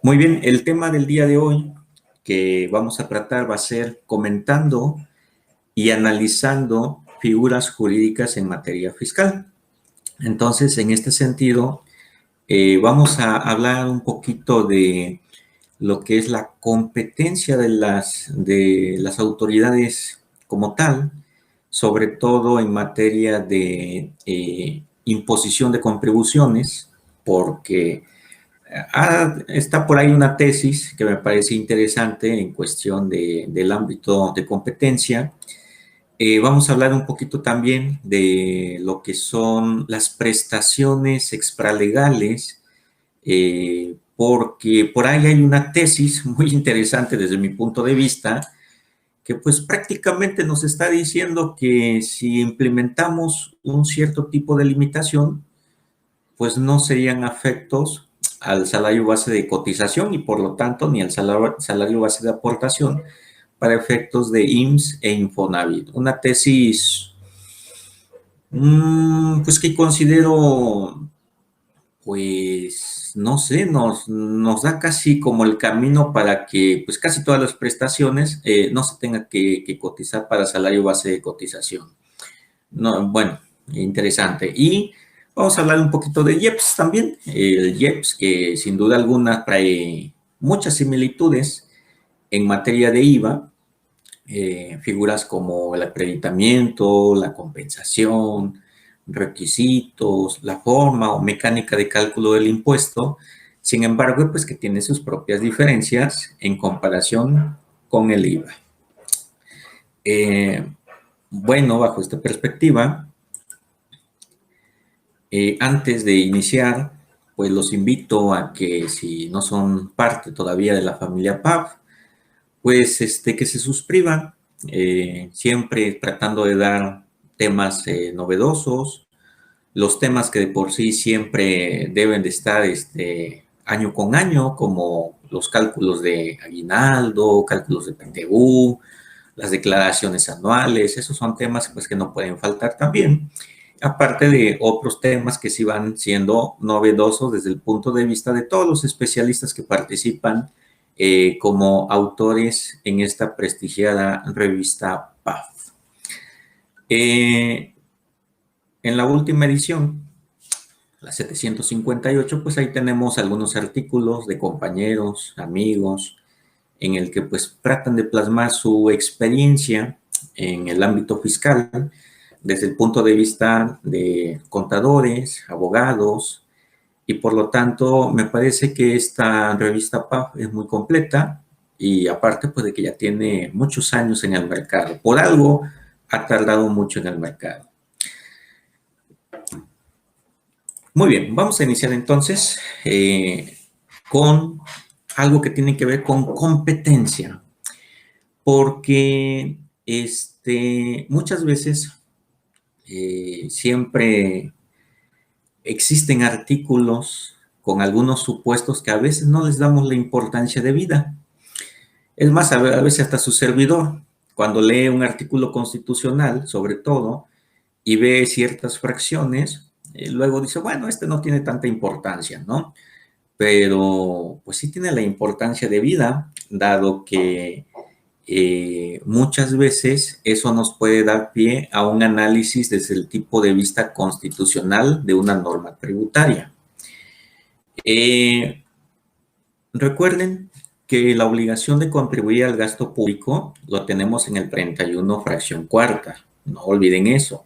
Muy bien, el tema del día de hoy que vamos a tratar va a ser comentando y analizando figuras jurídicas en materia fiscal. Entonces, en este sentido, vamos a hablar un poquito de lo que es la competencia de las autoridades como tal, sobre todo en materia de imposición de contribuciones, porque está por ahí una tesis que me parece interesante en cuestión del ámbito de competencia. Vamos a hablar un poquito también de lo que son las prestaciones extralegales, porque por ahí hay una tesis muy interesante desde mi punto de vista, que pues prácticamente nos está diciendo que si implementamos un cierto tipo de limitación, pues no serían afectos al salario base de cotización y por lo tanto ni al salario base de aportación para efectos de IMSS e Infonavit. Una tesis pues que considero, pues no sé, nos da casi como el camino para que pues casi todas las prestaciones no se tenga que cotizar para salario base de cotización. No, bueno, interesante. Y vamos a hablar un poquito de IEPS también. El IEPS, que sin duda alguna trae muchas similitudes en materia de IVA, figuras como el acreditamiento, la compensación, requisitos, la forma o mecánica de cálculo del impuesto. Sin embargo, pues que tiene sus propias diferencias en comparación con el IVA. Bueno, bajo esta perspectiva, antes de iniciar, pues los invito a que si no son parte todavía de la familia PAF, pues que se suscriban, siempre tratando de dar temas novedosos, los temas que de por sí siempre deben de estar año con año, como los cálculos de aguinaldo, cálculos de PTU, las declaraciones anuales, esos son temas pues que no pueden faltar también, aparte de otros temas que sí van siendo novedosos desde el punto de vista de todos los especialistas que participan como autores en esta prestigiada revista PAF. En la última edición, la 758, pues ahí tenemos algunos artículos de compañeros, amigos, en el que pues tratan de plasmar su experiencia en el ámbito fiscal desde el punto de vista de contadores, abogados, y por lo tanto me parece que esta revista PAF es muy completa y aparte pues de que ya tiene muchos años en el mercado. Por algo ha tardado mucho en el mercado. Muy bien, vamos a iniciar entonces con algo que tiene que ver con competencia, porque muchas veces siempre existen artículos con algunos supuestos que a veces no les damos la importancia debida. Es más, a veces hasta su servidor, cuando lee un artículo constitucional, sobre todo, y ve ciertas fracciones, luego dice, bueno, no tiene tanta importancia, ¿no? Pero pues sí tiene la importancia debida, dado que muchas veces eso nos puede dar pie a un análisis desde el tipo de vista constitucional de una norma tributaria. Recuerden que la obligación de contribuir al gasto público lo tenemos en el 31 fracción cuarta, no olviden eso.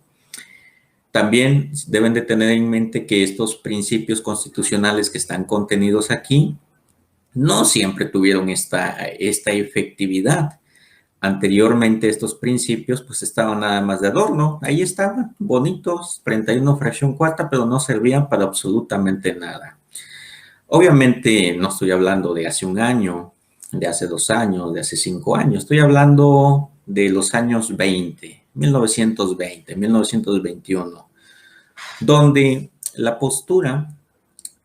También deben de tener en mente que estos principios constitucionales que están contenidos aquí no siempre tuvieron esta efectividad. Anteriormente estos principios pues estaban nada más de adorno, ahí estaban, bonitos, 31 fracción cuarta, pero no servían para absolutamente nada. Obviamente no estoy hablando de hace un año, de hace 2 años, de hace 5 años, estoy hablando de los años 20, 1920, 1921, donde la postura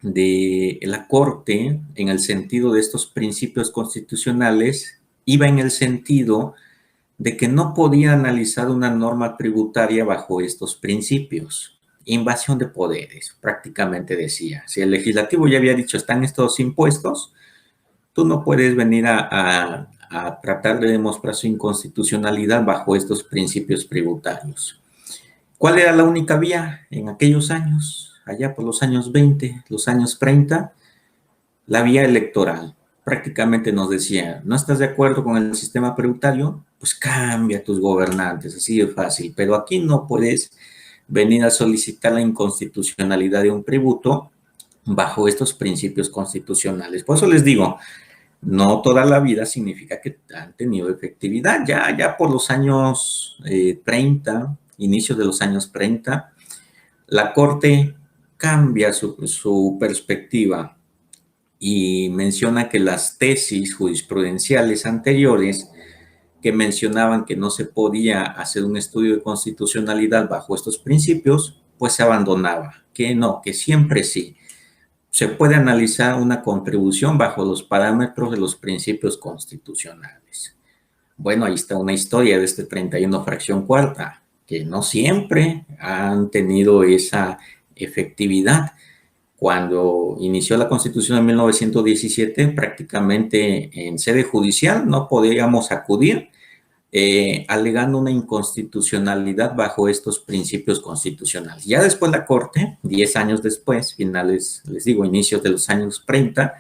de la Corte en el sentido de estos principios constitucionales iba en el sentido de que no podía analizar una norma tributaria bajo estos principios. Invasión de poderes, prácticamente decía. Si el legislativo ya había dicho, están estos impuestos, tú no puedes venir a tratar de demostrar su inconstitucionalidad bajo estos principios tributarios. ¿Cuál era la única vía en aquellos años? Allá por los años 20, los años 30, la vía electoral. Prácticamente nos decía, ¿no estás de acuerdo con el sistema tributario? Pues cambia a tus gobernantes, así de fácil. Pero aquí no puedes venir a solicitar la inconstitucionalidad de un tributo bajo estos principios constitucionales. Por eso les digo, no toda la vida significa que han tenido efectividad. Ya por los años 30, inicios de los años 30, la Corte cambia su perspectiva y menciona que las tesis jurisprudenciales anteriores que mencionaban que no se podía hacer un estudio de constitucionalidad bajo estos principios, pues se abandonaba, que no, que siempre sí. Se puede analizar una contribución bajo los parámetros de los principios constitucionales. Bueno, ahí está una historia de este 31 fracción cuarta, que no siempre han tenido esa efectividad. Cuando inició la Constitución en 1917, prácticamente en sede judicial no podíamos acudir alegando una inconstitucionalidad bajo estos principios constitucionales. Ya después la Corte, 10 años después, finales, les digo, inicios de los años 30,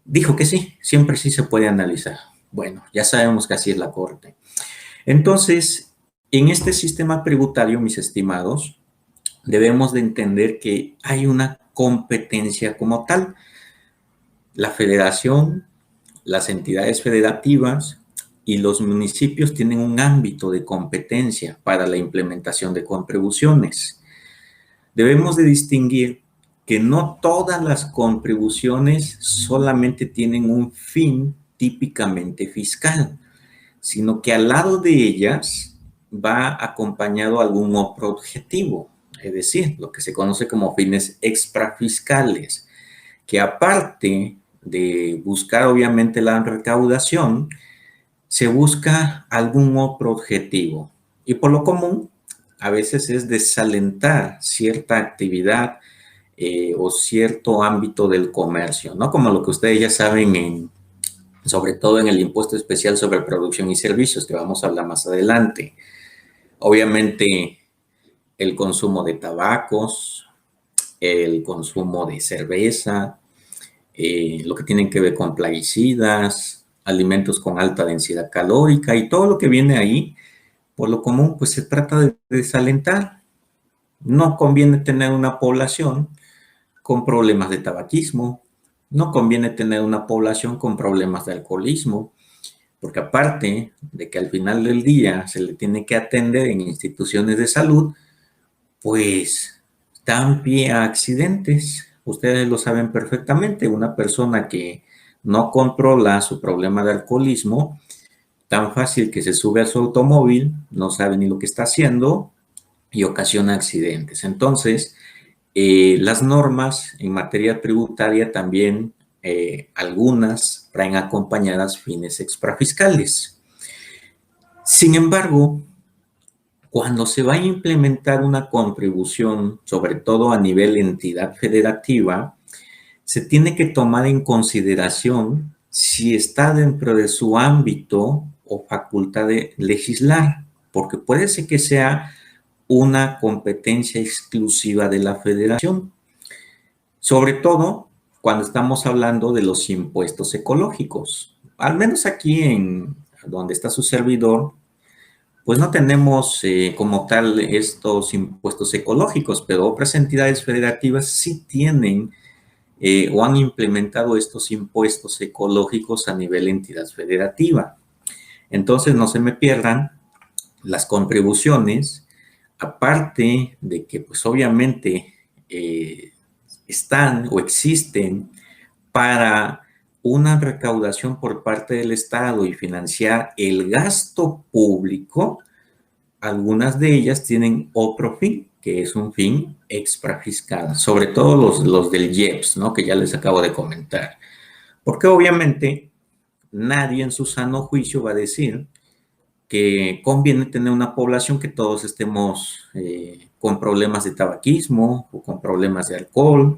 dijo que sí, siempre sí se puede analizar. Bueno, ya sabemos que así es la Corte. Entonces, en este sistema tributario, mis estimados, debemos de entender que hay una competencia como tal. La federación, las entidades federativas y los municipios tienen un ámbito de competencia para la implementación de contribuciones. Debemos de distinguir que no todas las contribuciones solamente tienen un fin típicamente fiscal, sino que al lado de ellas va acompañado algún otro objetivo, es decir, lo que se conoce como fines extrafiscales, que aparte de buscar obviamente la recaudación, se busca algún otro objetivo. Y por lo común, a veces es desalentar cierta actividad o cierto ámbito del comercio, ¿no? Como lo que ustedes ya saben, sobre todo en el impuesto especial sobre producción y servicios, que vamos a hablar más adelante. Obviamente, el consumo de tabacos, el consumo de cerveza, lo que tienen que ver con plaguicidas, alimentos con alta densidad calórica y todo lo que viene ahí, por lo común, pues se trata de desalentar. No conviene tener una población con problemas de tabaquismo, no conviene tener una población con problemas de alcoholismo, porque aparte de que al final del día se le tiene que atender en instituciones de salud, pues dan pie a accidentes. Ustedes lo saben perfectamente, una persona que no controla su problema de alcoholismo, tan fácil que se sube a su automóvil, no sabe ni lo que está haciendo y ocasiona accidentes. Entonces, las normas en materia tributaria también, algunas traen acompañadas fines extrafiscales. Sin embargo, cuando se va a implementar una contribución, sobre todo a nivel entidad federativa, se tiene que tomar en consideración si está dentro de su ámbito o facultad de legislar, porque puede ser que sea una competencia exclusiva de la federación, sobre todo cuando estamos hablando de los impuestos ecológicos. Al menos aquí en donde está su servidor, pues no tenemos como tal estos impuestos ecológicos, pero otras entidades federativas sí tienen o han implementado estos impuestos ecológicos a nivel entidad federativa. Entonces, no se me pierdan las contribuciones, aparte de que, pues obviamente, están o existen para una recaudación por parte del Estado y financiar el gasto público. Algunas de ellas tienen otro fin, que es un fin extrafiscal, sobre todo los del IEPS, ¿no? Que ya les acabo de comentar. Porque obviamente nadie en su sano juicio va a decir que conviene tener una población que todos estemos con problemas de tabaquismo o con problemas de alcohol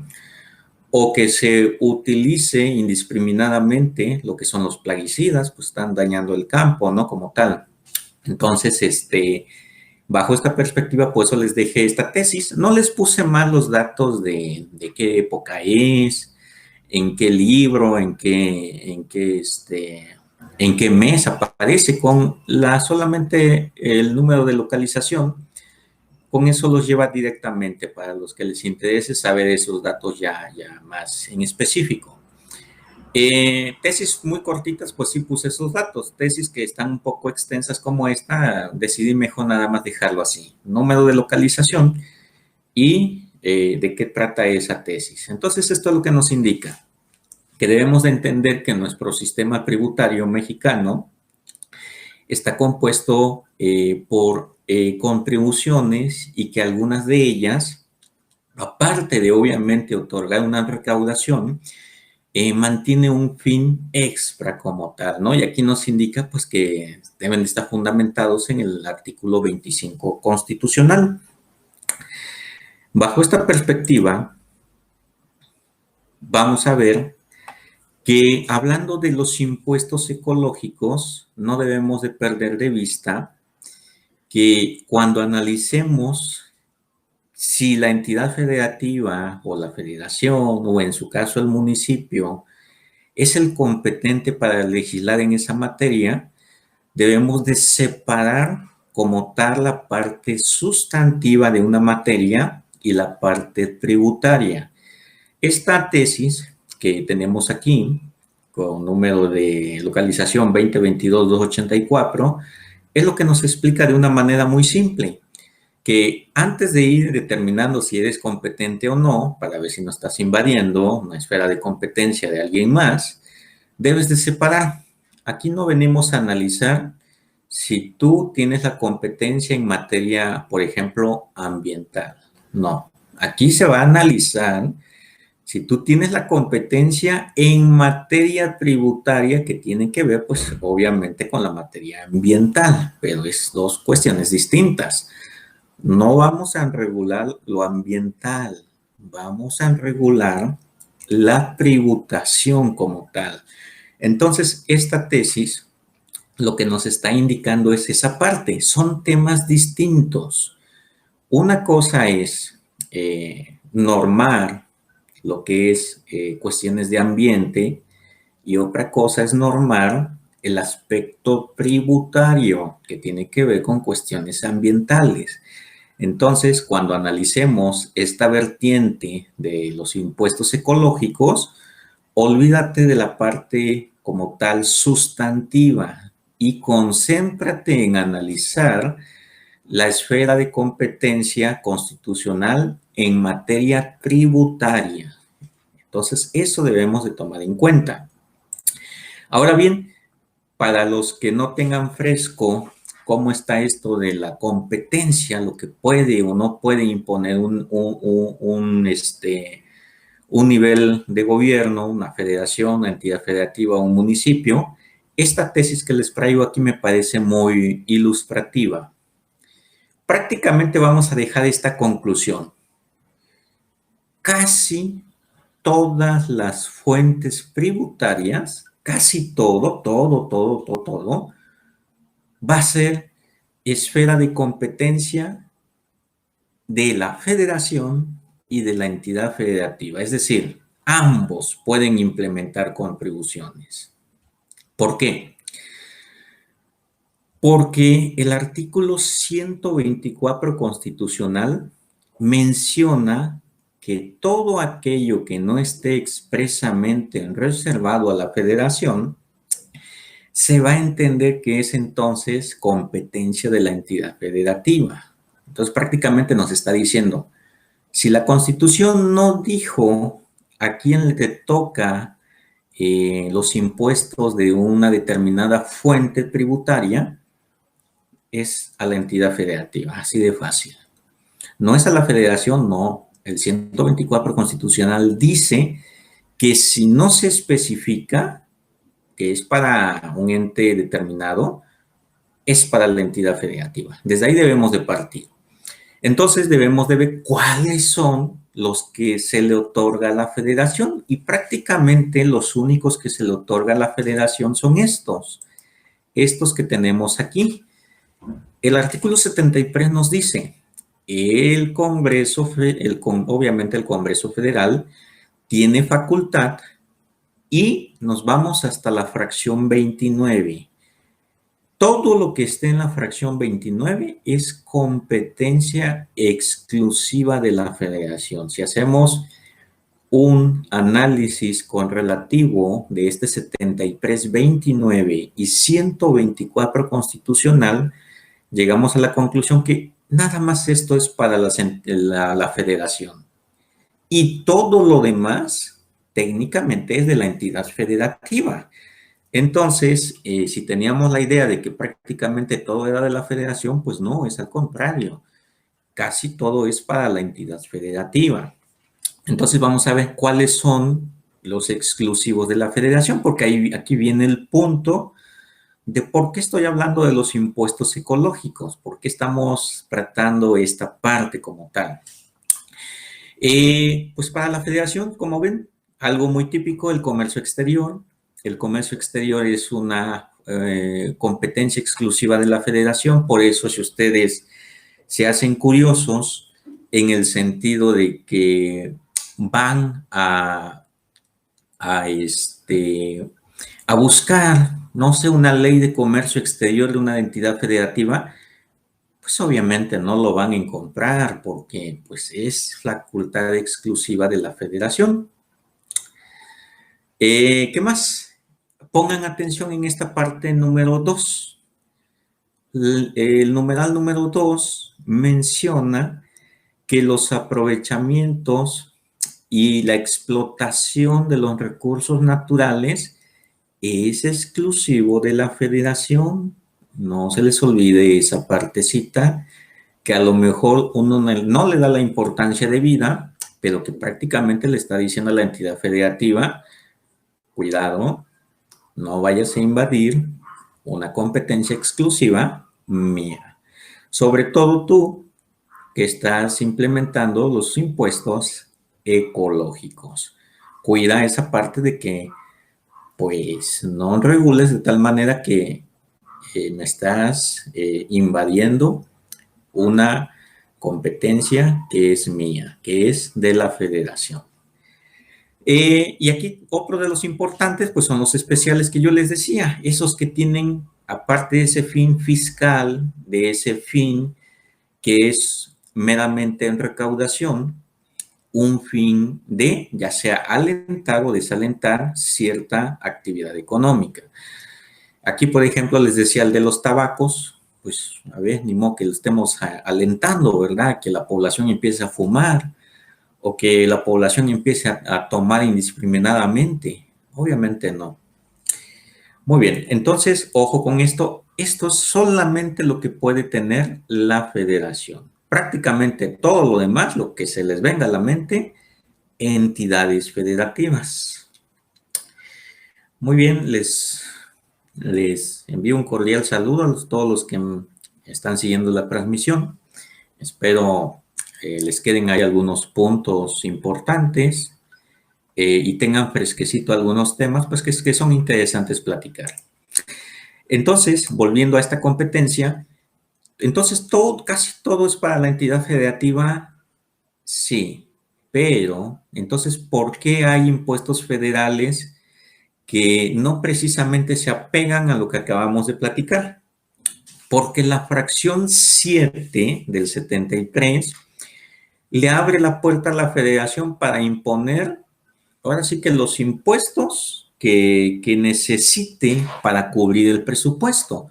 o que se utilice indiscriminadamente lo que son los plaguicidas, pues están dañando el campo, ¿no? Como tal. Entonces, bajo esta perspectiva, por eso les dejé esta tesis. No les puse más los datos de qué época es, en qué libro, en qué mes aparece, con solamente el número de localización. Con eso los lleva directamente para los que les interese saber esos datos ya más en específico. Tesis muy cortitas, pues sí puse esos datos. Tesis que están un poco extensas como esta, decidí mejor nada más dejarlo así. Número de localización y de qué trata esa tesis. Entonces, esto es lo que nos indica que debemos de entender que nuestro sistema tributario mexicano está compuesto por contribuciones y que algunas de ellas, aparte de obviamente otorgar una recaudación, mantiene un fin extra como tal, ¿no? Y aquí nos indica pues que deben estar fundamentados en el artículo 25 constitucional. Bajo esta perspectiva, vamos a ver que hablando de los impuestos ecológicos, no debemos de perder de vista que cuando analicemos si la entidad federativa o la federación o en su caso el municipio es el competente para legislar en esa materia, debemos de separar como tal la parte sustantiva de una materia y la parte tributaria. Esta tesis que tenemos aquí, con número de localización 2022-284, es lo que nos explica de una manera muy simple, que antes de ir determinando si eres competente o no, para ver si no estás invadiendo una esfera de competencia de alguien más, debes de separar. Aquí no venimos a analizar si tú tienes la competencia en materia, por ejemplo, ambiental. No, aquí se va a analizar si tú tienes la competencia en materia tributaria que tiene que ver, pues, obviamente con la materia ambiental, pero es dos cuestiones distintas. No vamos a regular lo ambiental, vamos a regular la tributación como tal. Entonces, esta tesis lo que nos está indicando es esa parte, son temas distintos. Una cosa es normar lo que es cuestiones de ambiente y otra cosa es normar el aspecto tributario que tiene que ver con cuestiones ambientales. Entonces, cuando analicemos esta vertiente de los impuestos ecológicos, olvídate de la parte como tal sustantiva y concéntrate en analizar la esfera de competencia constitucional en materia tributaria. Entonces, eso debemos de tomar en cuenta. Ahora bien, para los que no tengan fresco cómo está esto de la competencia, lo que puede o no puede imponer un nivel de gobierno, una federación, una entidad federativa o un municipio, esta tesis que les traigo aquí me parece muy ilustrativa. Prácticamente vamos a dejar esta conclusión. Casi todas las fuentes tributarias, casi todo, va a ser esfera de competencia de la federación y de la entidad federativa. Es decir, ambos pueden implementar contribuciones. ¿Por qué? Porque el artículo 124 constitucional menciona que todo aquello que no esté expresamente reservado a la federación se va a entender que es entonces competencia de la entidad federativa. Entonces prácticamente nos está diciendo, si la Constitución no dijo a quién le toca los impuestos de una determinada fuente tributaria, es a la entidad federativa, así de fácil. No es a la federación, no. El 124 constitucional dice que si no se especifica que es para un ente determinado, es para la entidad federativa. Desde ahí debemos de partir. Entonces debemos de ver cuáles son los que se le otorga a la federación y prácticamente los únicos que se le otorga a la federación son estos que tenemos aquí. El artículo 73 nos dice, el Congreso, obviamente el Congreso Federal tiene facultad y nos vamos hasta la fracción 29. Todo lo que esté en la fracción 29 es competencia exclusiva de la federación. Si hacemos un análisis con relativo de este 73, 29 y 124 constitucional, llegamos a la conclusión que nada más esto es para la federación. Y todo lo demás técnicamente es de la entidad federativa. Entonces, si teníamos la idea de que prácticamente todo era de la federación, pues no, es al contrario. Casi todo es para la entidad federativa. Entonces vamos a ver cuáles son los exclusivos de la federación, porque aquí viene el punto de por qué estoy hablando de los impuestos ecológicos, por qué estamos tratando esta parte como tal. Pues para la federación, como ven, algo muy típico, el comercio exterior. El comercio exterior es una competencia exclusiva de la federación, por eso si ustedes se hacen curiosos en el sentido de que van a buscar, no sé, una ley de comercio exterior de una entidad federativa, pues obviamente no lo van a encontrar porque pues es facultad exclusiva de la federación. ¿Qué más? Pongan atención en esta parte número 2. El numeral número 2 menciona que los aprovechamientos y la explotación de los recursos naturales es exclusivo de la federación. No se les olvide esa partecita que a lo mejor uno no le da la importancia debida, pero que prácticamente le está diciendo a la entidad federativa, cuidado, no vayas a invadir una competencia exclusiva mía. Sobre todo tú que estás implementando los impuestos ecológicos. Cuida esa parte de que pues no regules de tal manera que me estás invadiendo una competencia que es mía, que es de la federación. Y aquí otro de los importantes, pues son los especiales que yo les decía, esos que tienen, aparte de ese fin fiscal, de ese fin que es meramente en recaudación, un fin de, ya sea alentar o desalentar cierta actividad económica. Aquí, por ejemplo, les decía el de los tabacos, pues, a ver, ni modo que lo estemos alentando, ¿verdad? Que la población empiece a fumar o que la población empiece a tomar indiscriminadamente. Obviamente no. Muy bien, entonces, ojo con esto. Esto es solamente lo que puede tener la federación. Prácticamente todo lo demás, lo que se les venga a la mente, entidades federativas. Muy bien, les envío un cordial saludo a todos los que están siguiendo la transmisión. Espero les queden ahí algunos puntos importantes y tengan fresquecito algunos temas pues que son interesantes platicar. Entonces, volviendo a esta competencia, entonces casi todo es para la entidad federativa, sí, pero entonces, ¿por qué hay impuestos federales que no precisamente se apegan a lo que acabamos de platicar? Porque la fracción 7 del 73 le abre la puerta a la federación para imponer, ahora sí que los impuestos que necesite para cubrir el presupuesto.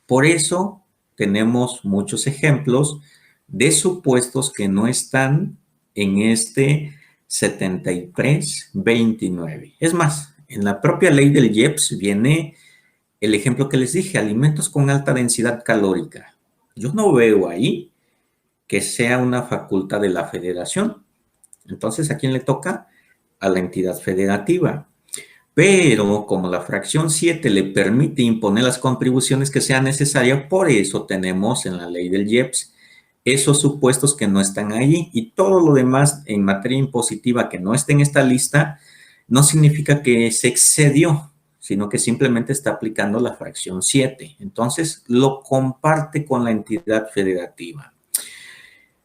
Por eso tenemos muchos ejemplos de supuestos que no están en este 73-29. Es más, en la propia ley del IEPS viene el ejemplo que les dije, alimentos con alta densidad calórica. Yo no veo ahí que sea una facultad de la federación. Entonces, ¿a quién le toca? A la entidad federativa. Pero como la fracción 7 le permite imponer las contribuciones que sean necesarias, por eso tenemos en la ley del IEPS esos supuestos que no están ahí, y todo lo demás en materia impositiva que no esté en esta lista no significa que se excedió, sino que simplemente está aplicando la fracción 7. Entonces, lo comparte con la entidad federativa.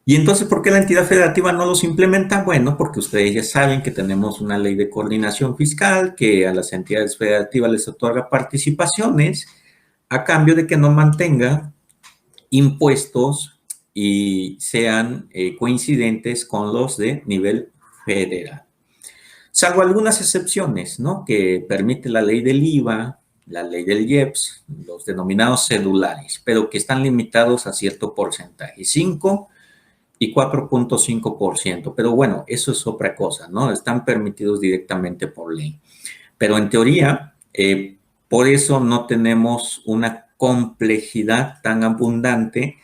Y entonces, ¿por qué la entidad federativa no los implementa? Bueno, porque ustedes ya saben que tenemos una ley de coordinación fiscal que a las entidades federativas les otorga participaciones a cambio de que no mantenga impuestos y sean coincidentes con los de nivel federal. Salvo algunas excepciones, ¿no? Que permite la ley del IVA, la ley del IEPS, los denominados cedulares, pero que están limitados a cierto porcentaje, 5 y 4.5%. Pero bueno, eso es otra cosa, ¿no? Están permitidos directamente por ley. Pero en teoría, por eso no tenemos una complejidad tan abundante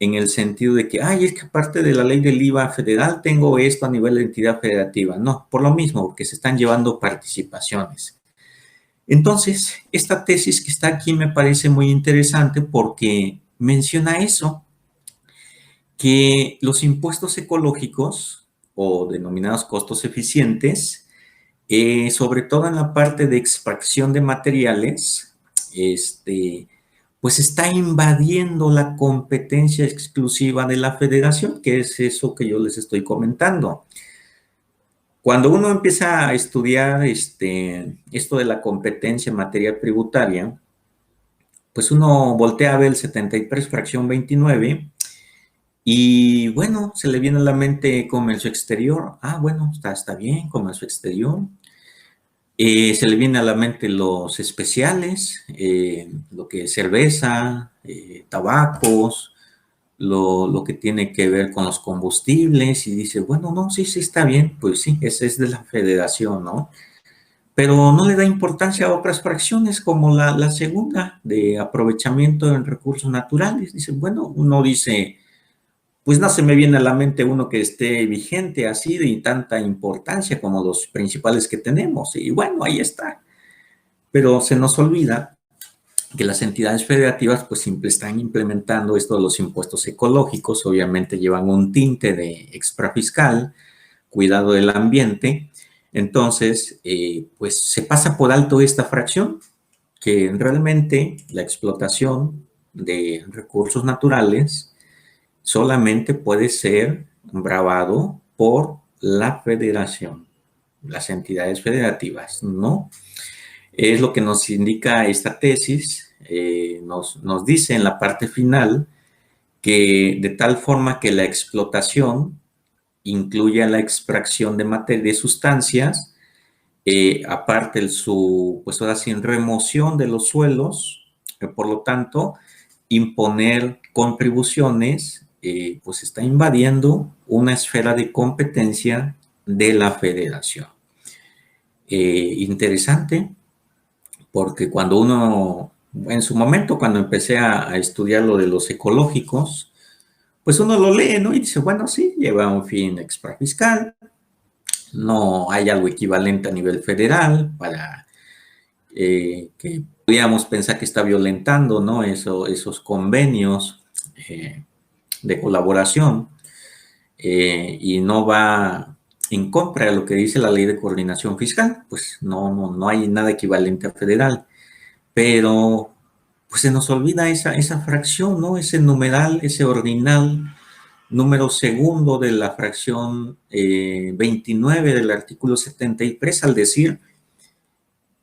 en el sentido de que, ay, es que aparte de la ley del IVA federal tengo esto a nivel de entidad federativa. No, por lo mismo, porque se están llevando participaciones. Entonces, esta tesis que está aquí me parece muy interesante porque menciona eso, que los impuestos ecológicos o denominados costos eficientes, sobre todo en la parte de extracción de materiales, pues está invadiendo la competencia exclusiva de la federación, que es eso que yo les estoy comentando. Cuando uno empieza a estudiar esto de la competencia en materia tributaria, pues uno voltea a ver el 73 fracción 29 y bueno, se le viene a la mente comercio exterior. Ah, bueno, está bien, comercio exterior. Se le viene a la mente los especiales, lo que es cerveza, tabacos, lo que tiene que ver con los combustibles, y dice, bueno, no, sí, sí, está bien, pues sí, ese es de la federación, ¿no? Pero no le da importancia a otras fracciones como la segunda, de aprovechamiento en recursos naturales. Dice, bueno, uno dice, pues no se me viene a la mente uno que esté vigente así de tanta importancia como los principales que tenemos. Y bueno, ahí está. Pero se nos olvida que las entidades federativas pues siempre están implementando esto de los impuestos ecológicos, obviamente llevan un tinte de extrafiscal, cuidado del ambiente. Entonces, pues se pasa por alto esta fracción, que realmente la explotación de recursos naturales solamente puede ser bravado por la federación, las entidades federativas, ¿no? Es lo que nos indica esta tesis, nos dice en la parte final que de tal forma que la explotación incluye la extracción de sustancias, aparte pues ahora sí, remoción de los suelos, por lo tanto, imponer contribuciones, pues está invadiendo una esfera de competencia de la federación. Interesante, porque cuando uno, en su momento, cuando empecé a estudiar lo de los ecológicos, pues uno lo lee, ¿no? Y dice, bueno, sí, lleva un fin extrafiscal, no hay algo equivalente a nivel federal para que podríamos pensar que está violentando, ¿no? Esos convenios de colaboración y no va en contra de lo que dice la ley de coordinación fiscal, pues no hay nada equivalente a federal, pero pues se nos olvida esa fracción, ¿no? Ese numeral, ese ordinal, número segundo de la fracción 29 del artículo 73, al decir,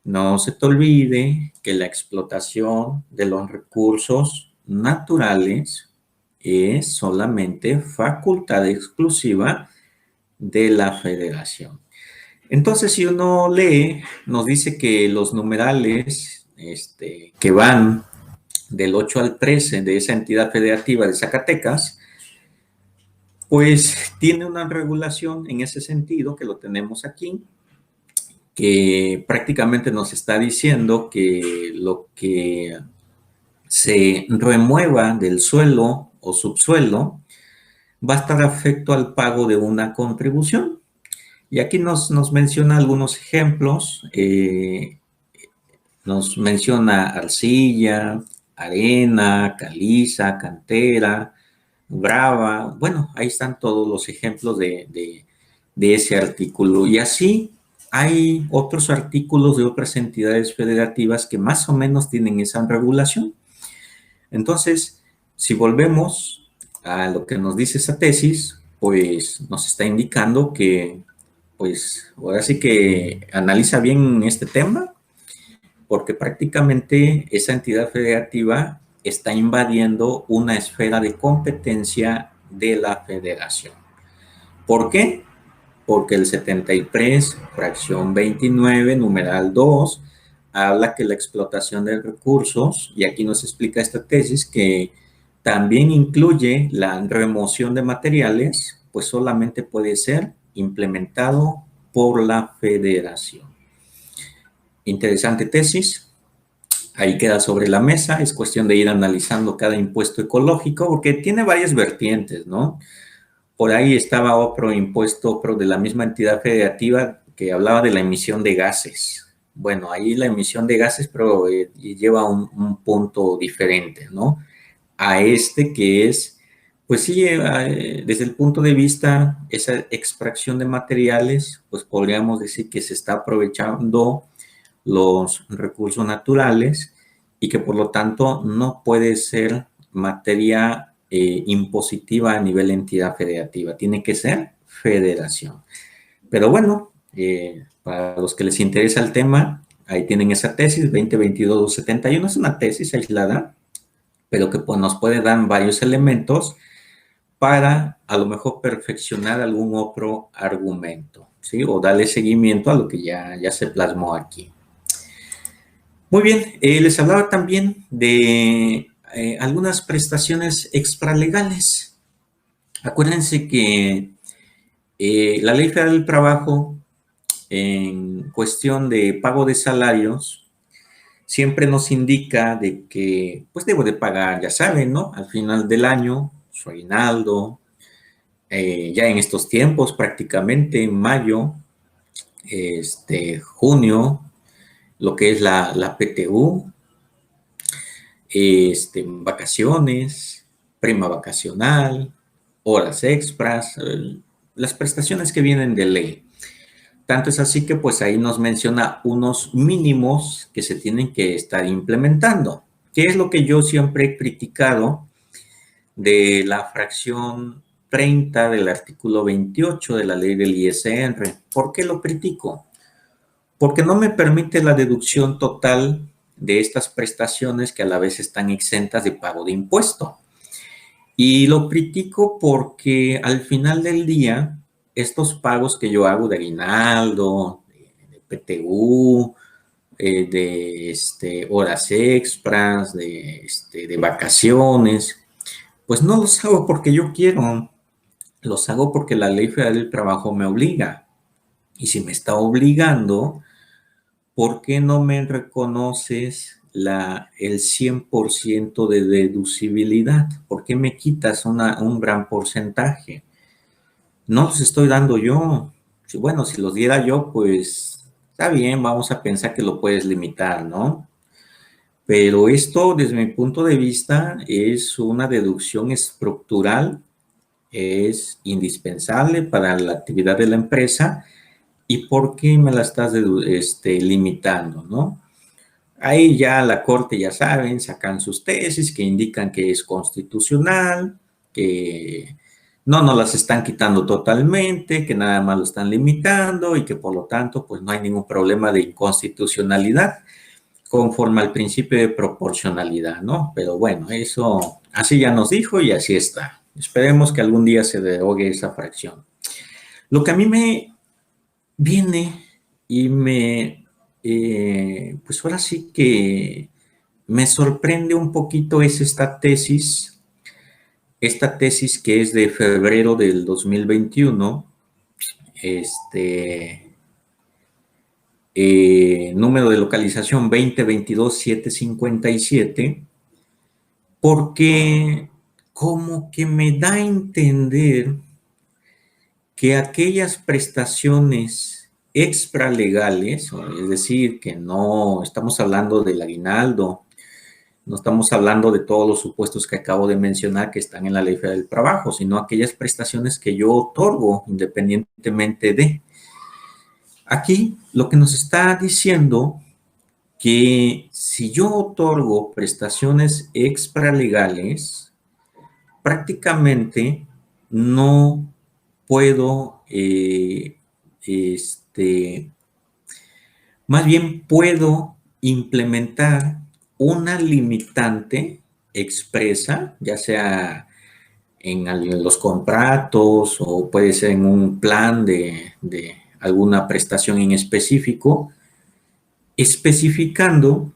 no se te olvide que la explotación de los recursos naturales es solamente facultad exclusiva de la federación. Entonces, si uno lee, nos dice que los numerales que van del 8 al 13 de esa entidad federativa de Zacatecas, pues tiene una regulación en ese sentido, que lo tenemos aquí, que prácticamente nos está diciendo que lo que se remueva del suelo o subsuelo va a estar afecto al pago de una contribución. Y aquí nos menciona algunos ejemplos, nos menciona arcilla, arena, caliza, cantera, Brava. Bueno, ahí están todos los ejemplos de ese artículo. Y así hay otros artículos de otras entidades federativas que más o menos tienen esa regulación. Entonces, si volvemos a lo que nos dice esa tesis, pues nos está indicando que, pues, ahora sí que analiza bien este tema, porque prácticamente esa entidad federativa está invadiendo una esfera de competencia de la federación. ¿Por qué? Porque el 73, fracción 29, numeral 2, habla que la explotación de recursos, y aquí nos explica esta tesis, que también incluye la remoción de materiales, pues solamente puede ser implementado por la federación. Interesante tesis, ahí queda sobre la mesa, es cuestión de ir analizando cada impuesto ecológico, porque tiene varias vertientes, ¿no? Por ahí estaba otro impuesto, otro de la misma entidad federativa que hablaba de la emisión de gases. Bueno, ahí la emisión de gases, pero lleva un punto diferente, ¿no? A este que es, pues sí, desde el punto de vista, esa extracción de materiales, pues podríamos decir que se está aprovechando los recursos naturales y que por lo tanto no puede ser materia impositiva a nivel entidad federativa, tiene que ser federación. Pero bueno, para los que les interesa el tema, ahí tienen esa tesis 2022-71, es una tesis aislada, pero que pues, nos puede dar varios elementos para a lo mejor perfeccionar algún otro argumento, ¿sí? O darle seguimiento a lo que ya se plasmó aquí. Muy bien, les hablaba también de algunas prestaciones extralegales. Acuérdense que la Ley Federal del Trabajo, en cuestión de pago de salarios, siempre nos indica de que, pues debo de pagar, ya saben, ¿no? Al final del año, su aguinaldo, ya en estos tiempos, prácticamente en mayo, junio, lo que es la PTU, vacaciones, prima vacacional, horas extras, las prestaciones que vienen de ley. Tanto es así que pues ahí nos menciona unos mínimos que se tienen que estar implementando. ¿Qué es lo que yo siempre he criticado de la fracción 30 del artículo 28 de la ley del ISR? ¿Por qué lo critico? Porque no me permite la deducción total de estas prestaciones que a la vez están exentas de pago de impuesto. Y lo critico porque al final del día, estos pagos que yo hago de aguinaldo, de PTU, de horas extras, de vacaciones, pues no los hago porque yo quiero, los hago porque la Ley Federal del Trabajo me obliga. Y si me está obligando, ¿por qué no me reconoces el 100% de deducibilidad? ¿Por qué me quitas un gran porcentaje? No los estoy dando yo. Bueno, si los diera yo, pues está bien, vamos a pensar que lo puedes limitar, ¿no? Pero esto, desde mi punto de vista, es una deducción estructural, es indispensable para la actividad de la empresa. ¿Y por qué me la estás limitando, no? Ahí ya la Corte, ya saben, sacan sus tesis que indican que es constitucional, que no nos las están quitando totalmente, que nada más lo están limitando y que por lo tanto pues no hay ningún problema de inconstitucionalidad conforme al principio de proporcionalidad, ¿no? Pero bueno, eso así ya nos dijo y así está. Esperemos que algún día se derogue esa fracción. Lo que a mí me viene y pues ahora sí que me sorprende un poquito es esta tesis que es de febrero del 2021, número de localización 2022-757, porque como que me da a entender que aquellas prestaciones extralegales, es decir, que no estamos hablando del aguinaldo, No estamos hablando de todos los supuestos que acabo de mencionar que están en la Ley Federal del Trabajo, sino aquellas prestaciones que yo otorgo independientemente de. Aquí lo que nos está diciendo que si yo otorgo prestaciones extralegales, prácticamente no puedo, más bien puedo implementar una limitante expresa, ya sea en los contratos o puede ser en un plan de alguna prestación en específico, especificando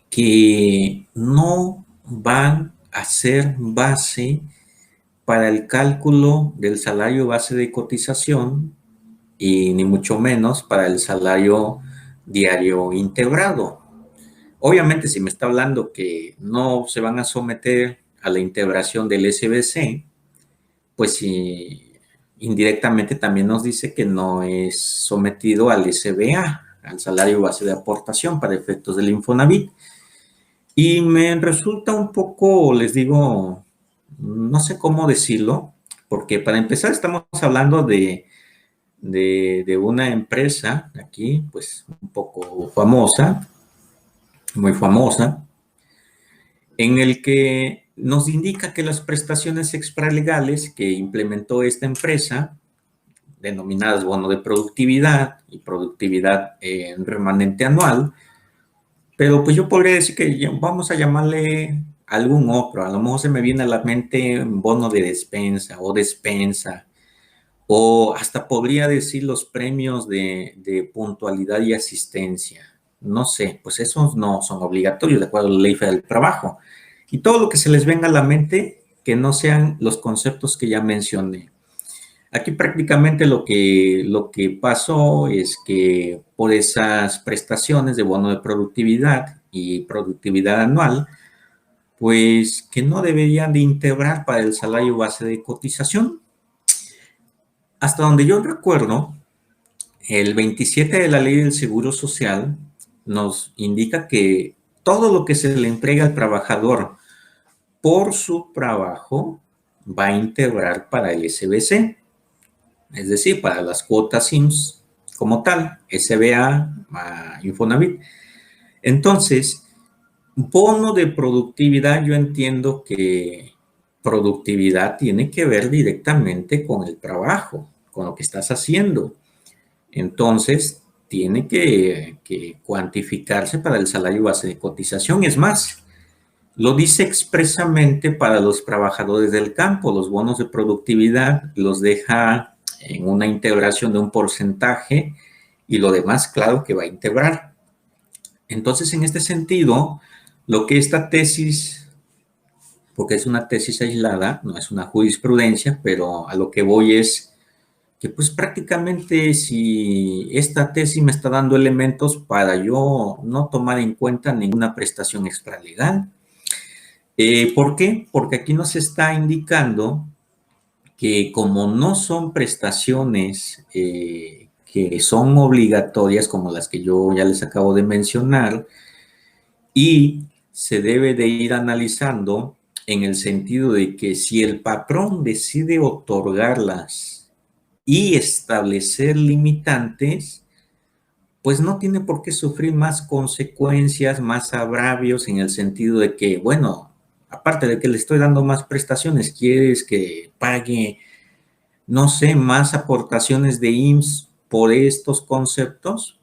que no van a ser base para el cálculo del salario base de cotización y ni mucho menos para el salario diario integrado. Obviamente, si me está hablando que no se van a someter a la integración del SBC, pues sí, indirectamente también nos dice que no es sometido al SBA, al salario base de aportación para efectos del Infonavit. Y me resulta un poco, les digo, no sé cómo decirlo, porque para empezar estamos hablando de una empresa aquí, pues un poco famosa, muy famosa, en el que nos indica que las prestaciones extralegales que implementó esta empresa, denominadas bono de productividad y productividad remanente anual, pero pues yo podría decir que vamos a llamarle algún otro, a lo mejor se me viene a la mente bono de despensa, o hasta podría decir los premios de puntualidad y asistencia. No sé, pues esos no son obligatorios de acuerdo a la Ley Federal del Trabajo. Y todo lo que se les venga a la mente que no sean los conceptos que ya mencioné. Aquí prácticamente lo que pasó es que por esas prestaciones de bono de productividad y productividad anual, pues que no deberían de integrar para el salario base de cotización. Hasta donde yo recuerdo, el 27 de la Ley del Seguro Social nos indica que todo lo que se le entrega al trabajador por su trabajo va a integrar para el SBC, es decir, para las cuotas IMSS como tal, SBA, Infonavit. Entonces, bono de productividad, yo entiendo que productividad tiene que ver directamente con el trabajo, con lo que estás haciendo. Entonces, tiene que cuantificarse para el salario base de cotización. Es más, lo dice expresamente para los trabajadores del campo. Los bonos de productividad los deja en una integración de un porcentaje y lo demás, claro que va a integrar. Entonces, en este sentido, lo que esta tesis, porque es una tesis aislada, no es una jurisprudencia, pero a lo que voy es que pues prácticamente si esta tesis me está dando elementos para yo no tomar en cuenta ninguna prestación extralegal. ¿Por qué? Porque aquí nos está indicando que como no son prestaciones que son obligatorias como las que yo ya les acabo de mencionar, y se debe de ir analizando en el sentido de que si el patrón decide otorgarlas y establecer limitantes, pues no tiene por qué sufrir más consecuencias, más agravios en el sentido de que, bueno, aparte de que le estoy dando más prestaciones, quieres que pague, no sé, más aportaciones de IMSS por estos conceptos.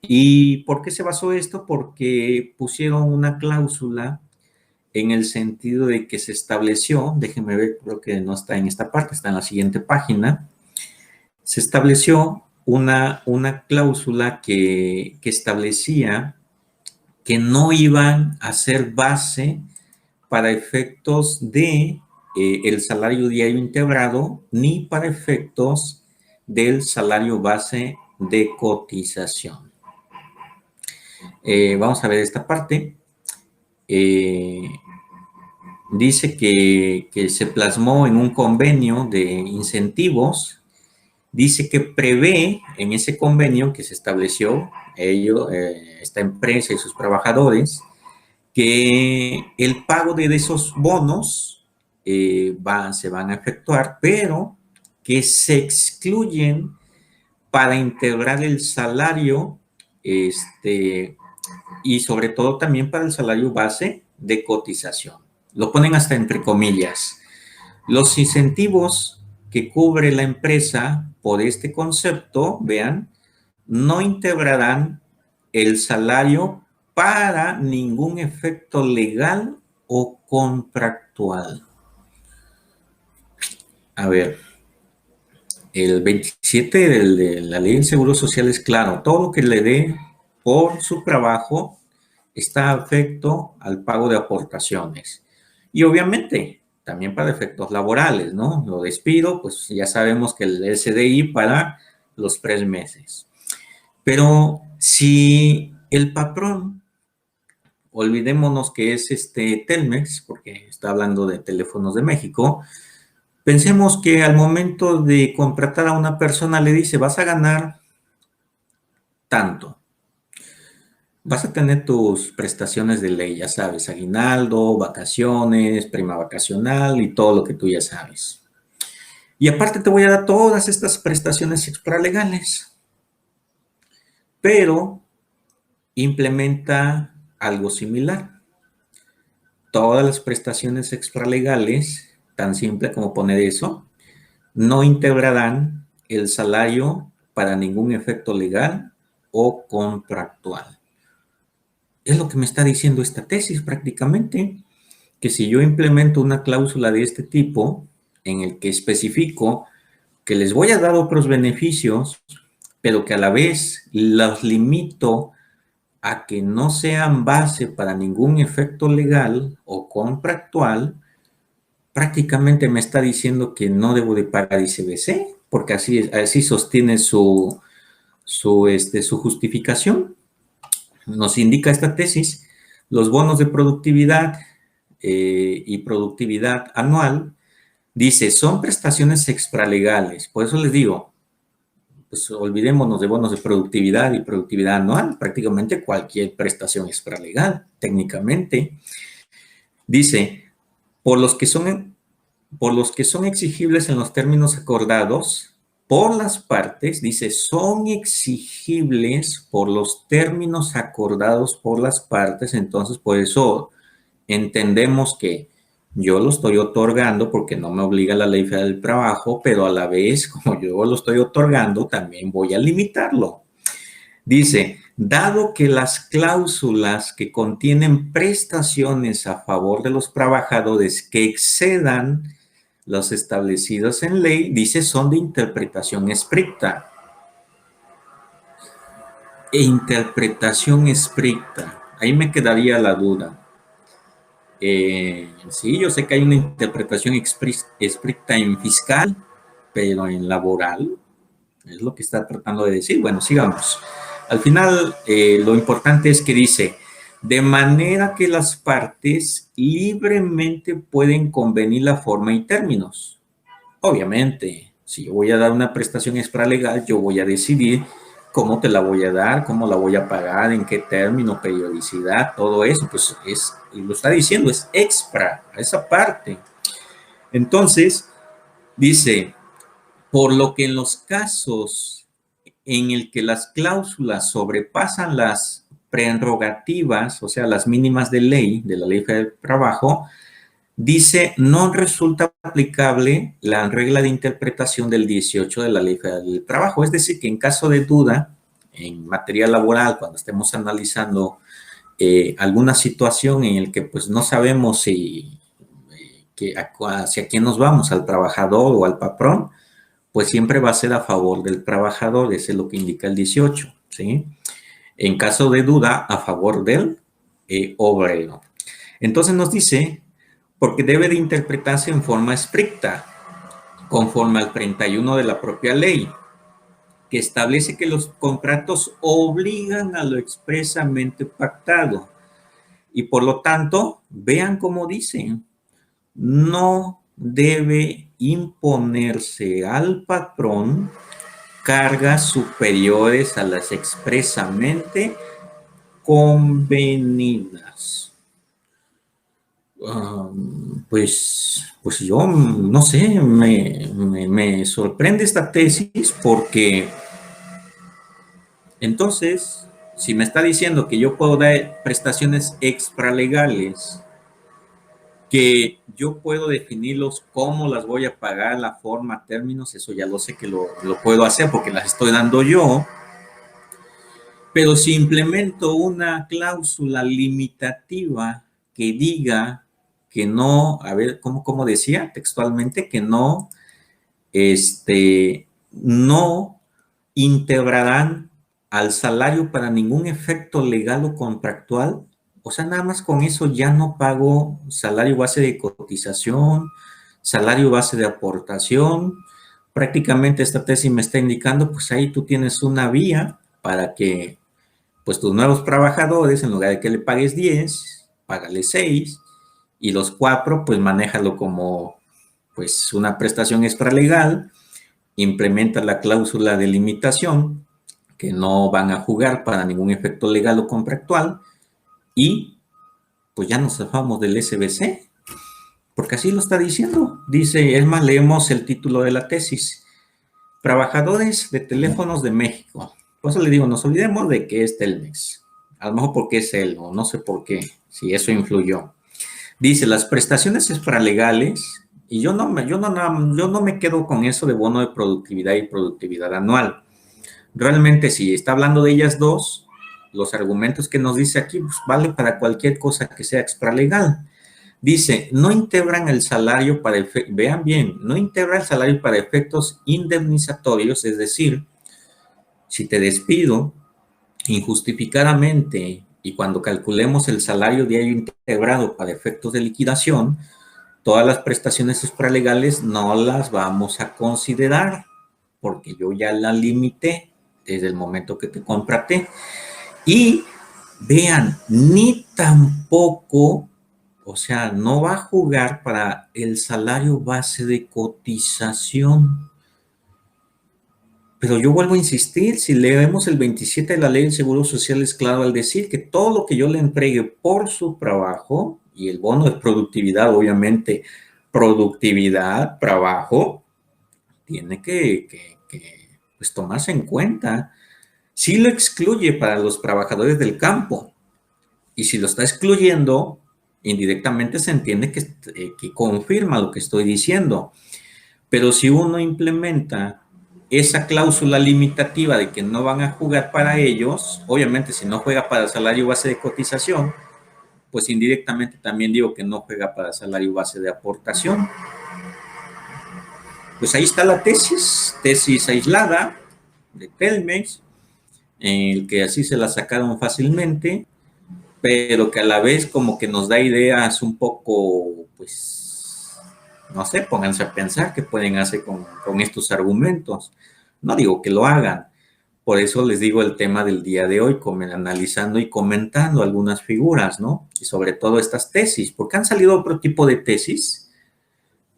¿Y por qué se basó esto? Porque pusieron una cláusula en el sentido de que se estableció, déjenme ver, creo que no está en esta parte, está en la siguiente página, se estableció una cláusula que establecía que no iban a ser base para efectos de el salario diario integrado ni para efectos del salario base de cotización. Vamos a ver esta parte. Dice que se plasmó en un convenio de incentivos. Dice que prevé en ese convenio que se estableció esta empresa y sus trabajadores, que el pago de esos bonos se van a efectuar, pero que se excluyen para integrar el salario y sobre todo también para el salario base de cotización. Lo ponen hasta entre comillas. Los incentivos que cubre la empresa por este concepto, vean, no integrarán el salario para ningún efecto legal o contractual. A ver, el 27 de la ley del Seguro Social es claro, todo lo que le dé por su trabajo está afecto al pago de aportaciones. Y obviamente, también para efectos laborales, ¿no? Lo despido, pues ya sabemos que el SDI para los 3 meses. Pero si el patrón, olvidémonos que es Telmex, porque está hablando de Teléfonos de México, pensemos que al momento de contratar a una persona le dice, vas a ganar tanto. Vas a tener tus prestaciones de ley, ya sabes, aguinaldo, vacaciones, prima vacacional y todo lo que tú ya sabes. Y aparte te voy a dar todas estas prestaciones extralegales. Pero implementa algo similar. Todas las prestaciones extralegales, tan simple como poner eso, no integrarán el salario para ningún efecto legal o contractual. Es lo que me está diciendo esta tesis prácticamente, que si yo implemento una cláusula de este tipo, en el que especifico que les voy a dar otros beneficios, pero que a la vez los limito a que no sean base para ningún efecto legal o contractual, prácticamente me está diciendo que no debo de pagar ICBC, porque así sostiene su justificación. Nos indica esta tesis, los bonos de productividad y productividad anual, dice, son prestaciones extralegales. Por eso les digo, pues olvidémonos de bonos de productividad y productividad anual, prácticamente cualquier prestación extralegal, técnicamente. Dice, por los que son exigibles en los términos acordados por las partes, dice, son exigibles por los términos acordados por las partes, entonces por eso entendemos que yo lo estoy otorgando porque no me obliga la Ley Federal del Trabajo, pero a la vez, como yo lo estoy otorgando, también voy a limitarlo. Dice, dado que las cláusulas que contienen prestaciones a favor de los trabajadores que excedan los establecidos en ley, dice, son de interpretación estricta. Interpretación estricta. Ahí me quedaría la duda. Sí, yo sé que hay una interpretación estricta en fiscal, pero en laboral, es lo que está tratando de decir. Bueno, sigamos. Al final, lo importante es que dice, de manera que las partes libremente pueden convenir la forma y términos. Obviamente, si yo voy a dar una prestación extralegal, yo voy a decidir cómo te la voy a dar, cómo la voy a pagar, en qué término, periodicidad, todo eso, pues lo está diciendo, es extra, a esa parte. Entonces, dice, por lo que en los casos en el que las cláusulas sobrepasan las prerrogativas, o sea, las mínimas de ley, de la Ley Federal del Trabajo, dice, no resulta aplicable la regla de interpretación del 18 de la Ley Federal del Trabajo. Es decir, que en caso de duda, en materia laboral, cuando estemos analizando alguna situación en la que pues no sabemos hacia quién nos vamos, al trabajador o al patrón, pues siempre va a ser a favor del trabajador, eso es lo que indica el 18, ¿sí? En caso de duda, a favor del obrero. Entonces nos dice, porque debe de interpretarse en forma estricta, conforme al 31 de la propia ley, que establece que los contratos obligan a lo expresamente pactado. Y por lo tanto, vean cómo dice, no debe imponerse al patrón cargas superiores a las expresamente convenidas. Pues yo no sé, me sorprende esta tesis porque entonces, si me está diciendo que yo puedo dar prestaciones extralegales, que yo puedo definirlos cómo las voy a pagar, la forma, términos, eso ya lo sé que lo puedo hacer porque las estoy dando yo, pero si implemento una cláusula limitativa que diga que no, a ver, ¿cómo decía textualmente? Que no, no integrarán al salario para ningún efecto legal o contractual. O sea, nada más con eso ya no pago salario base de cotización, salario base de aportación. Prácticamente esta tesis me está indicando, pues ahí tú tienes una vía para que pues tus nuevos trabajadores, en lugar de que le pagues 10, págale 6 y los 4, pues manéjalo como pues una prestación extralegal, implementa la cláusula de limitación, que no van a jugar para ningún efecto legal o contractual, y pues ya nos zafamos del SBC, porque así lo está diciendo. Dice, es más, leemos el título de la tesis. Trabajadores de teléfonos de México. Por eso le digo, nos olvidemos de que es Telmex. A lo mejor porque es él, o no sé por qué, si eso influyó. Dice, las prestaciones extralegales, y yo no me quedo con eso de bono de productividad y productividad anual. Realmente, si está hablando de ellas dos, los argumentos que nos dice aquí, pues vale para cualquier cosa que sea extralegal. Dice, no integran el salario para efectos, vean bien, no integra el salario para efectos indemnizatorios, es decir, si te despido injustificadamente y cuando calculemos el salario diario integrado para efectos de liquidación, todas las prestaciones extralegales no las vamos a considerar porque yo ya la limité desde el momento que te contraté. Y vean, ni tampoco, o sea, no va a jugar para el salario base de cotización. Pero yo vuelvo a insistir, si leemos el 27 de la Ley del Seguro Social, es claro al decir que todo lo que yo le entregue por su trabajo, y el bono de productividad, obviamente, productividad, trabajo, tiene que pues, tomarse en cuenta. Si lo excluye para los trabajadores del campo, y si lo está excluyendo, indirectamente se entiende que confirma lo que estoy diciendo. Pero si uno implementa esa cláusula limitativa de que no van a jugar para ellos, obviamente si no juega para el salario base de cotización, pues indirectamente también digo que no juega para el salario base de aportación. Pues ahí está la tesis aislada de Telmex, el que así se la sacaron fácilmente, pero que a la vez como que nos da ideas un poco, pues, no sé, pónganse a pensar qué pueden hacer con estos argumentos. No digo que lo hagan, por eso les digo el tema del día de hoy, analizando y comentando algunas figuras, ¿no? Y sobre todo estas tesis, porque han salido otro tipo de tesis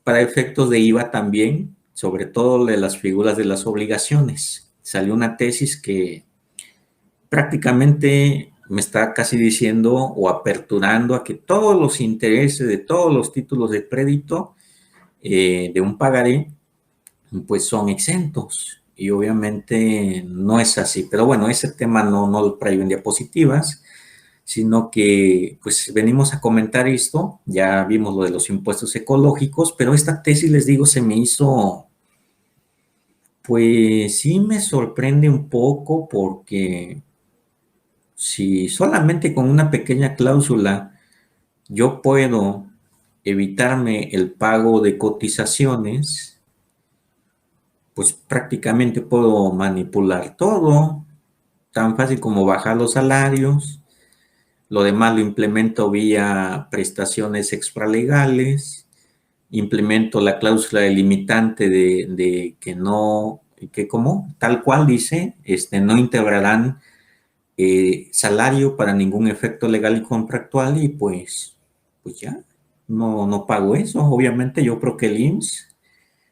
para efectos de IVA también, sobre todo de las figuras de las obligaciones. Salió una tesis que prácticamente me está casi diciendo o aperturando a que todos los intereses de todos los títulos de crédito de un pagaré, pues son exentos. Y obviamente no es así. Pero bueno, ese tema no lo traigo en diapositivas, sino que pues venimos a comentar esto. Ya vimos lo de los impuestos ecológicos, pero esta tesis, les digo, se me hizo, pues sí me sorprende un poco porque si solamente con una pequeña cláusula yo puedo evitarme el pago de cotizaciones, pues prácticamente puedo manipular todo, tan fácil como bajar los salarios, lo demás lo implemento vía prestaciones extralegales, implemento la cláusula delimitante de que no, que como, tal cual dice, no integrarán salario para ningún efecto legal y contractual y pues ya, no pago eso. Obviamente yo creo que el IMSS,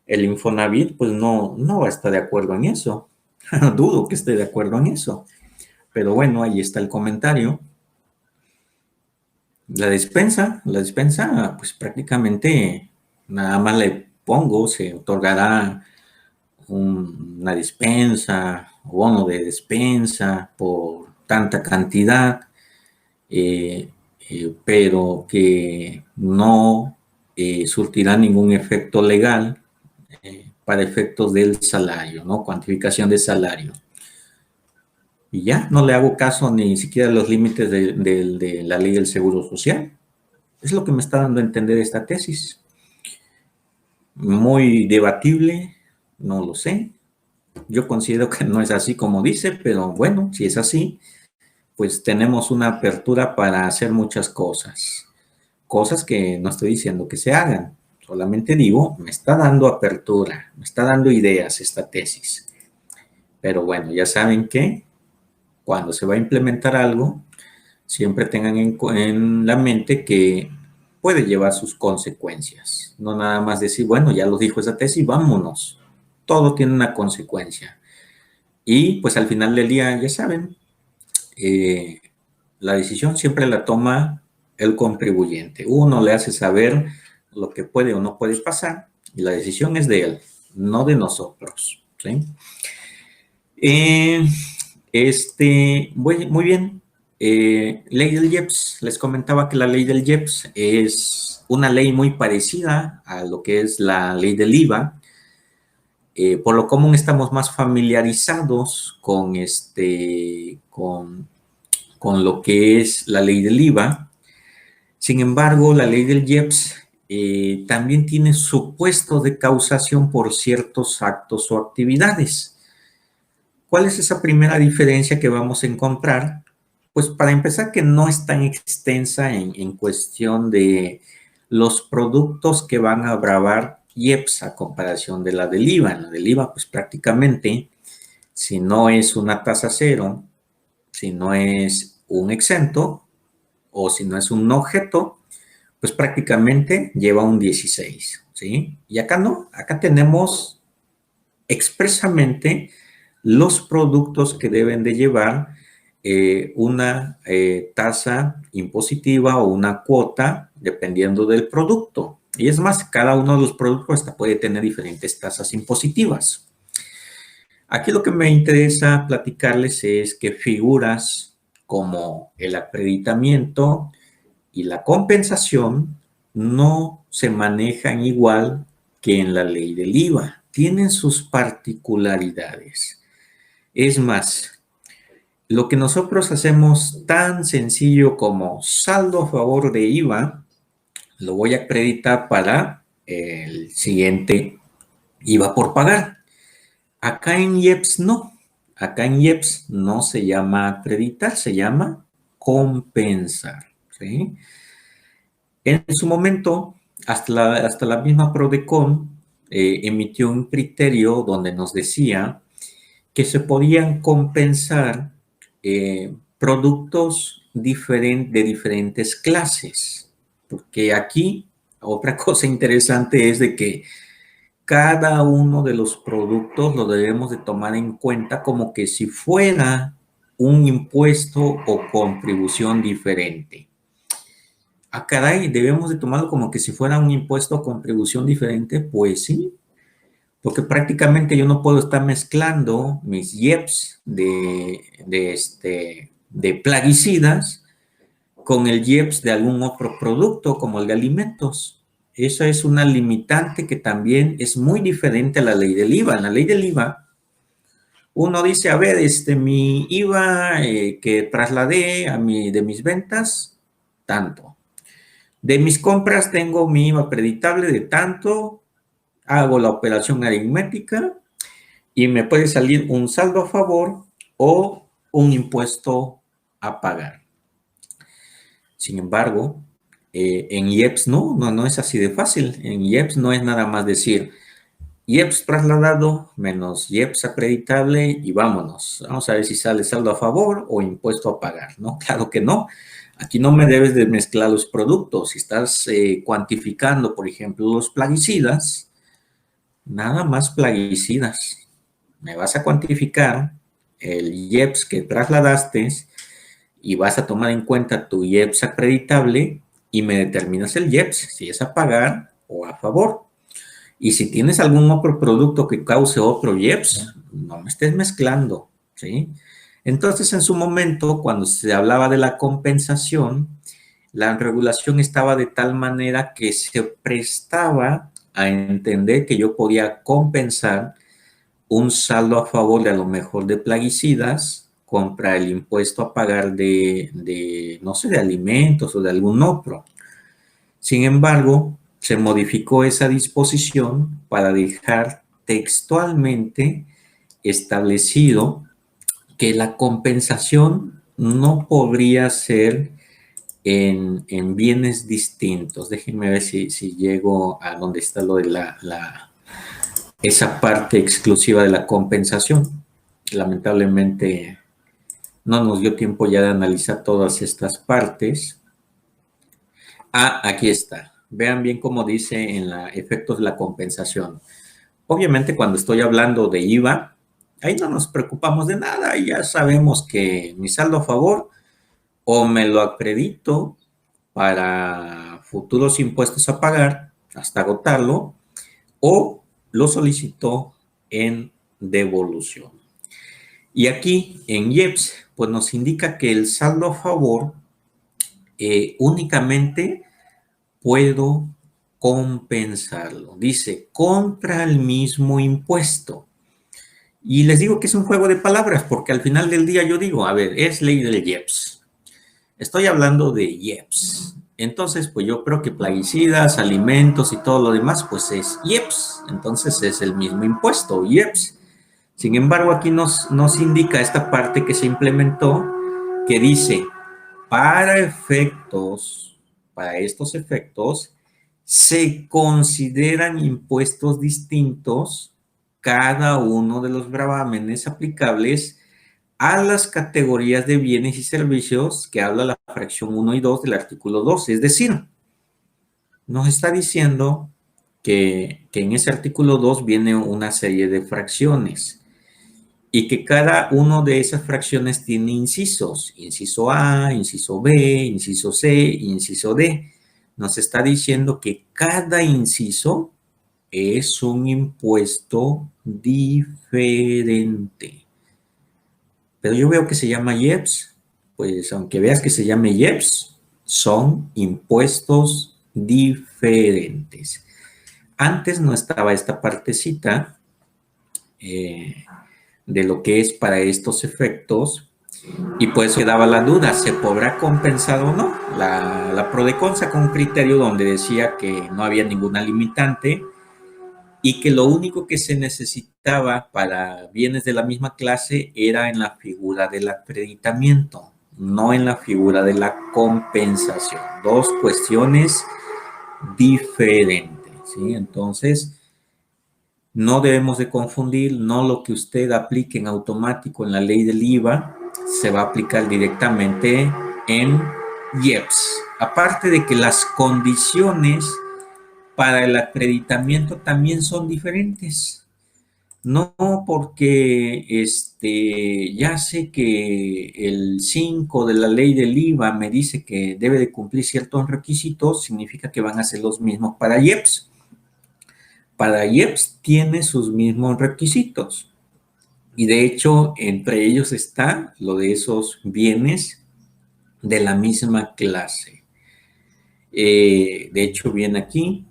el Infonavit, pues no va a estar de acuerdo en eso. Dudo que esté de acuerdo en eso. Pero bueno, ahí está el comentario. La despensa, pues prácticamente nada más le pongo, se otorgará una despensa, bono de despensa por tanta cantidad, eh, pero que no surtirá ningún efecto legal para efectos del salario, ¿no? Cuantificación de salario. Y ya, no le hago caso ni siquiera a los límites de la ley del Seguro Social. Es lo que me está dando a entender esta tesis. Muy debatible, no lo sé. Yo considero que no es así como dice, pero bueno, si es así, pues tenemos una apertura para hacer muchas cosas. Cosas que no estoy diciendo que se hagan. Solamente digo, me está dando apertura, me está dando ideas esta tesis. Pero bueno, ya saben que cuando se va a implementar algo, siempre tengan en la mente que puede llevar sus consecuencias. No nada más decir, bueno, ya lo dijo esa tesis, vámonos. Todo tiene una consecuencia. Y pues al final del día, ya saben, eh, la decisión siempre la toma el contribuyente. Uno le hace saber lo que puede o no puede pasar y la decisión es de él, no de nosotros. ¿Sí? Eh, muy bien. Ley del IEPS. Les comentaba que la ley del IEPS es una ley muy parecida a lo que es la ley del IVA. Por lo común estamos más familiarizados con lo que es la ley del IVA. Sin embargo, la ley del IEPS también tiene supuestos de causación por ciertos actos o actividades. ¿Cuál es esa primera diferencia que vamos a encontrar? Pues para empezar que no es tan extensa en cuestión de los productos que van a gravar IEPS a comparación de la del IVA. En la del IVA, pues prácticamente, si no es una tasa cero, si no es un exento o si no es un objeto, pues prácticamente lleva un 16, ¿sí? Y acá no, acá tenemos expresamente los productos que deben de llevar una tasa impositiva o una cuota dependiendo del producto. Y es más, cada uno de los productos hasta puede tener diferentes tasas impositivas. Aquí lo que me interesa platicarles es que figuras como el acreditamiento y la compensación no se manejan igual que en la ley del IVA. Tienen sus particularidades. Es más, lo que nosotros hacemos tan sencillo como saldo a favor de IVA, lo voy a acreditar para el siguiente IVA por pagar. Acá en IEPS no. Acá en IEPS no se llama acreditar, se llama compensar. ¿Sí? En su momento, hasta la misma PRODECON emitió un criterio donde nos decía que se podían compensar productos de diferentes clases. Porque aquí, otra cosa interesante es de que cada uno de los productos lo debemos de tomar en cuenta como que si fuera un impuesto o contribución diferente. Ah, caray, debemos de tomarlo como que si fuera un impuesto o contribución diferente, pues sí, porque prácticamente yo no puedo estar mezclando mis IEPS de plaguicidas con el IEPS de algún otro producto como el de alimentos. Esa es una limitante que también es muy diferente a la ley del IVA. En la ley del IVA, uno dice, a ver, mi IVA que trasladé de mis ventas, tanto. De mis compras tengo mi IVA acreditable de tanto, hago la operación aritmética y me puede salir un saldo a favor o un impuesto a pagar. Sin embargo, en IEPS no es así de fácil. En IEPS no es nada más decir IEPS trasladado menos IEPS acreditable y vámonos. Vamos a ver si sale saldo a favor o impuesto a pagar, ¿no? Claro que no. Aquí no me debes de mezclar los productos. Si estás cuantificando, por ejemplo, los plaguicidas, nada más plaguicidas. Me vas a cuantificar el IEPS que trasladaste y vas a tomar en cuenta tu IEPS acreditable y me determinas el IEPS, si es a pagar o a favor. Y si tienes algún otro producto que cause otro IEPS, no me estés mezclando, ¿sí? Entonces, en su momento, cuando se hablaba de la compensación, la regulación estaba de tal manera que se prestaba a entender que yo podía compensar un saldo a favor de a lo mejor de plaguicidas contra el impuesto a pagar no sé, de alimentos o de algún otro. Sin embargo, se modificó esa disposición para dejar textualmente establecido que la compensación no podría ser en bienes distintos. Déjenme ver si llego a donde está lo de esa parte exclusiva de la compensación. Lamentablemente no nos dio tiempo ya de analizar todas estas partes. Aquí está. Vean bien cómo dice en la efectos de la compensación. Obviamente cuando estoy hablando de IVA, ahí no nos preocupamos de nada. Ya sabemos que mi saldo a favor o me lo acredito para futuros impuestos a pagar hasta agotarlo o lo solicito en devolución. Y aquí en IEPS, pues nos indica que el saldo a favor únicamente puedo compensarlo. Dice, contra el mismo impuesto. Y les digo que es un juego de palabras, porque al final del día yo digo, a ver, es ley del IEPS. Estoy hablando de IEPS. Entonces, pues yo creo que plaguicidas, alimentos y todo lo demás, pues es IEPS. Entonces es el mismo impuesto, IEPS. Sin embargo, aquí nos indica esta parte que se implementó, que dice, para estos efectos, se consideran impuestos distintos cada uno de los gravámenes aplicables a las categorías de bienes y servicios que habla la fracción 1 y 2 del artículo 2. Es decir, nos está diciendo que en ese artículo 2 viene una serie de fracciones y que cada una de esas fracciones tiene incisos, inciso A, inciso B, inciso C, inciso D. Nos está diciendo que cada inciso es un impuesto diferente. Pero yo veo que se llama IEPS, pues aunque veas que se llame IEPS, son impuestos diferentes. Antes no estaba esta partecita de lo que es para estos efectos y pues quedaba la duda, ¿se podrá compensar o no? La PRODECON sacó un criterio donde decía que no había ninguna limitante y que lo único que se necesitaba para bienes de la misma clase era en la figura del acreditamiento, no en la figura de la compensación. Dos cuestiones diferentes, ¿sí? Entonces, no debemos de confundir, no lo que usted aplique en automático en la ley del IVA se va a aplicar directamente en IEPS. Aparte de que las condiciones para el acreditamiento también son diferentes. No porque ya sé que el 5 de la ley del IVA me dice que debe de cumplir ciertos requisitos, significa que van a ser los mismos para IEPS. Para IEPS tiene sus mismos requisitos y de hecho entre ellos está lo de esos bienes de la misma clase. De hecho viene aquí,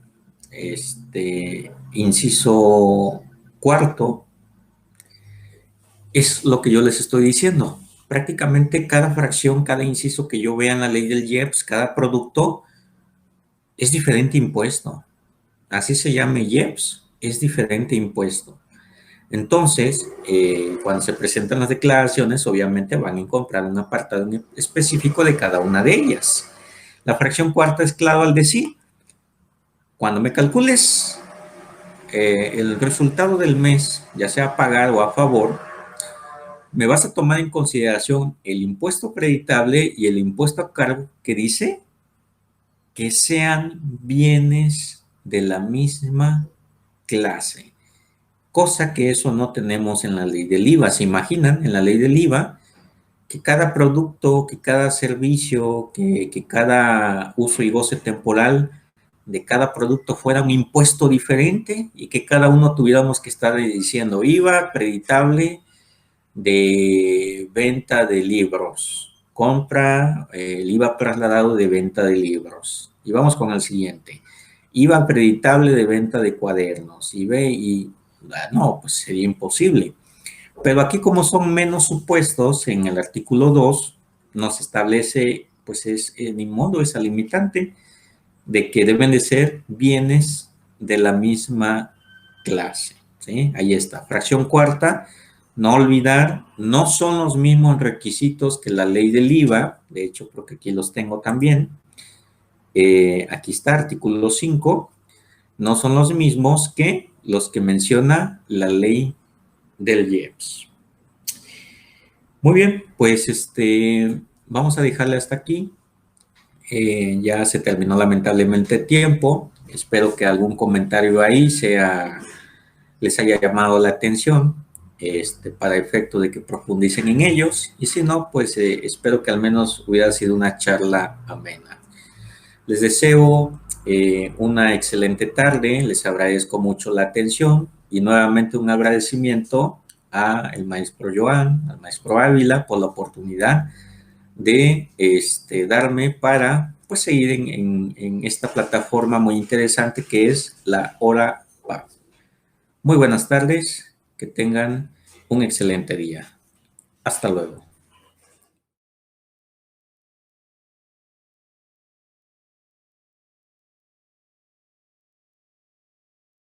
inciso cuarto, es lo que yo les estoy diciendo. Prácticamente cada fracción, cada inciso que yo vea en la ley del IEPS, cada producto es diferente impuesto. Así se llame IEPS, es diferente impuesto. Entonces, cuando se presentan las declaraciones, obviamente van a encontrar un apartado específico de cada una de ellas. La fracción cuarta es claro al decir, cuando me calcules el resultado del mes, ya sea a pagar o a favor, me vas a tomar en consideración el impuesto acreditable y el impuesto a cargo que dice que sean bienes de la misma clase. Cosa que eso no tenemos en la ley del IVA. ¿Se imaginan? En la ley del IVA que cada producto, que cada servicio, que cada uso y goce temporal de cada producto fuera un impuesto diferente y que cada uno tuviéramos que estar diciendo IVA acreditable de venta de libros, compra, el IVA trasladado de venta de libros. Y vamos con el siguiente. IVA acreditable de venta de cuadernos. No, pues sería imposible. Pero aquí como son menos supuestos, en el artículo 2 nos establece, pues ni modo, esa limitante de que deben de ser bienes de la misma clase. ¿Sí? Ahí está. Fracción cuarta, no olvidar, no son los mismos requisitos que la ley del IVA, de hecho creo que aquí los tengo también. Aquí está, artículo 5, no son los mismos que los que menciona la ley del IEPS. Muy bien, pues vamos a dejarle hasta aquí. Ya se terminó lamentablemente el tiempo. Espero que algún comentario ahí les haya llamado la atención para efecto de que profundicen en ellos. Y si no, pues espero que al menos hubiera sido una charla amena. Les deseo una excelente tarde. Les agradezco mucho la atención y nuevamente un agradecimiento al maestro Joan, al maestro Ávila por la oportunidad de darme para pues seguir en esta plataforma muy interesante que es la Hora PAF. Muy buenas tardes, que tengan un excelente día. Hasta luego.